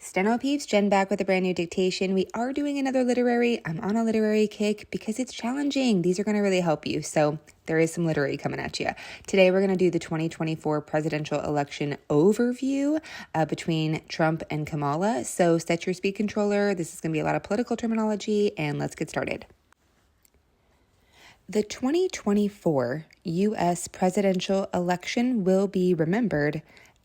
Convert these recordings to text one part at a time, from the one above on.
Steno peeps, Jen back with a brand new dictation. We are doing another literary. I'm on a literary kick because it's challenging. These are going to really help you. So there is some literary coming at you. Today we're going to do the 2024 presidential election overview between Trump and Kamala. So set your speed controller. This is going to be a lot of political terminology, and let's get started. The 2024 U.S. presidential election will be remembered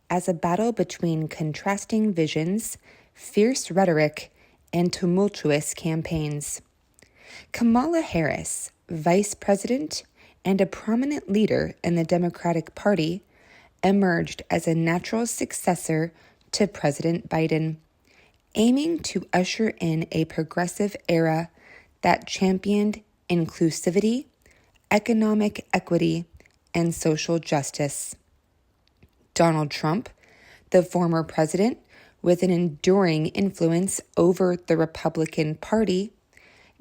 as a battle between contrasting visions, fierce rhetoric, and tumultuous campaigns. Kamala Harris, vice president and a prominent leader in the Democratic Party, emerged as a natural successor to President Biden, aiming to usher in a progressive era that championed inclusivity, economic equity, and social justice. Donald Trump, the former president with an enduring influence over the Republican Party,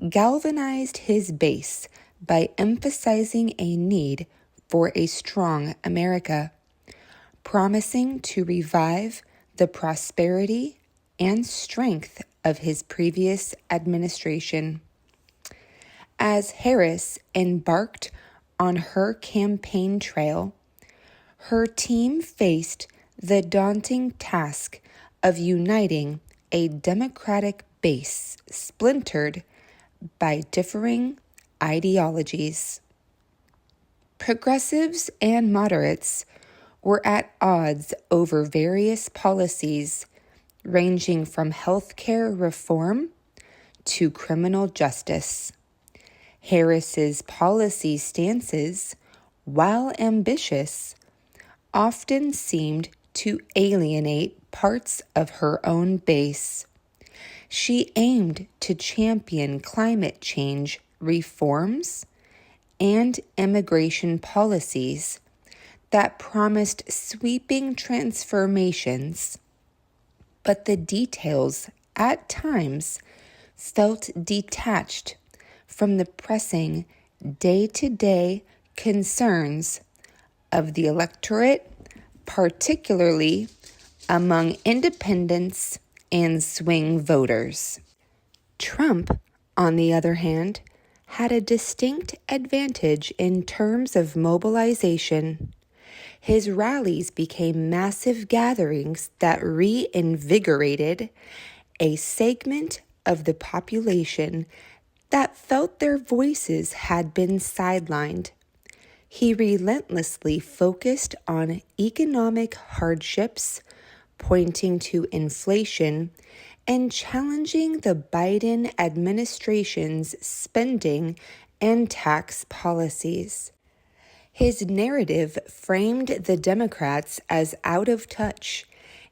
galvanized his base by emphasizing a need for a strong America, promising to revive the prosperity and strength of his previous administration. As Harris embarked on her campaign trail, her team faced the daunting task of uniting a Democratic base splintered by differing ideologies. Progressives and moderates were at odds over various policies ranging from healthcare reform to criminal justice. Harris's policy stances, while ambitious, often seemed to alienate parts of her own base. She aimed to champion climate change reforms and immigration policies that promised sweeping transformations, but the details at times felt detached from the pressing day-to-day concerns of the electorate, particularly among independents and swing voters. Trump, on the other hand, had a distinct advantage in terms of mobilization. His rallies became massive gatherings that reinvigorated a segment of the population that felt their voices had been sidelined. He relentlessly focused on economic hardships, pointing to inflation, and challenging the Biden administration's spending and tax policies. His narrative framed the Democrats as out of touch,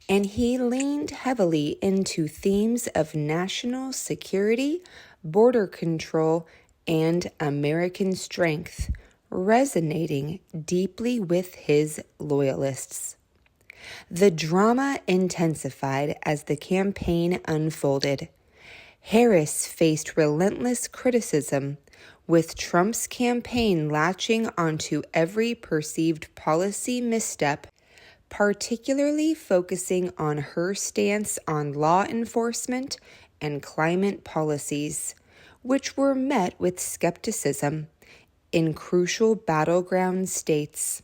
and he leaned heavily into themes of national security, border control, and American strength, resonating deeply with his loyalists. The drama intensified as the campaign unfolded. Harris faced relentless criticism, with Trump's campaign latching onto every perceived policy misstep, particularly focusing on her stance on law enforcement and climate policies, which were met with skepticism in crucial battleground states.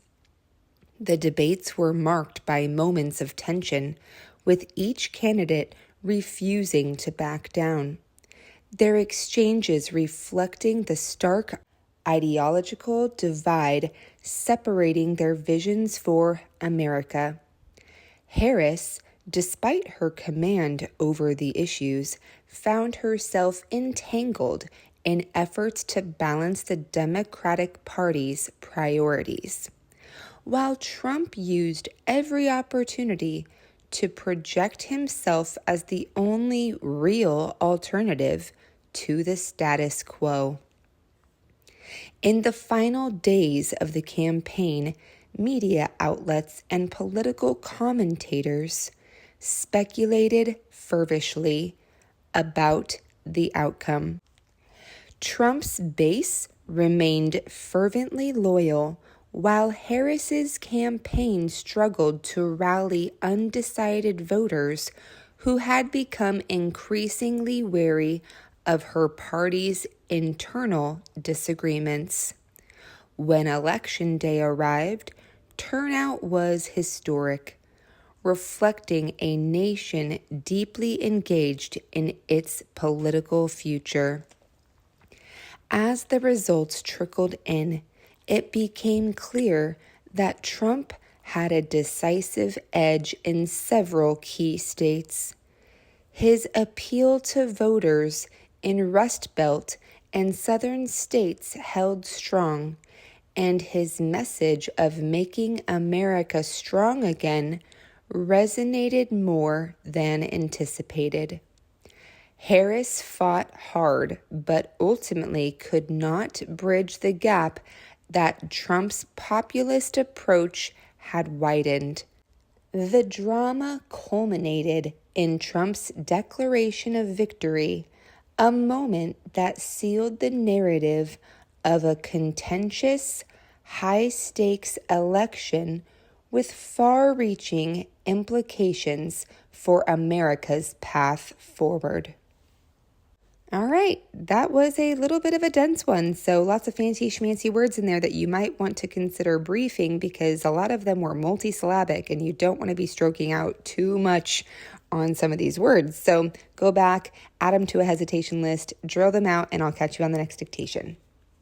The debates were marked by moments of tension, with each candidate refusing to back down, their exchanges reflecting the stark ideological divide separating their visions for America. Harris, despite her command over the issues, found herself entangled in efforts to balance the Democratic Party's priorities, while Trump used every opportunity to project himself as the only real alternative to the status quo. In the final days of the campaign, media outlets and political commentators speculated fervently about the outcome. Trump's base remained fervently loyal, while Harris's campaign struggled to rally undecided voters who had become increasingly wary of her party's internal disagreements. When Election Day arrived, turnout was historic, reflecting a nation deeply engaged in its political future. As the results trickled in, it became clear that Trump had a decisive edge in several key states. His appeal to voters in Rust Belt and southern states held strong, and his message of making America strong again resonated more than anticipated. Harris fought hard, but ultimately could not bridge the gap that Trump's populist approach had widened. The drama culminated in Trump's declaration of victory, a moment that sealed the narrative of a contentious, high-stakes election with far-reaching implications for America's path forward. All right, that was a little bit of a dense one, so lots of fancy schmancy words in there that you might want to consider briefing because a lot of them were multisyllabic and you don't want to be stroking out too much on some of these words. So go back, add them to a hesitation list, drill them out, and I'll catch you on the next dictation.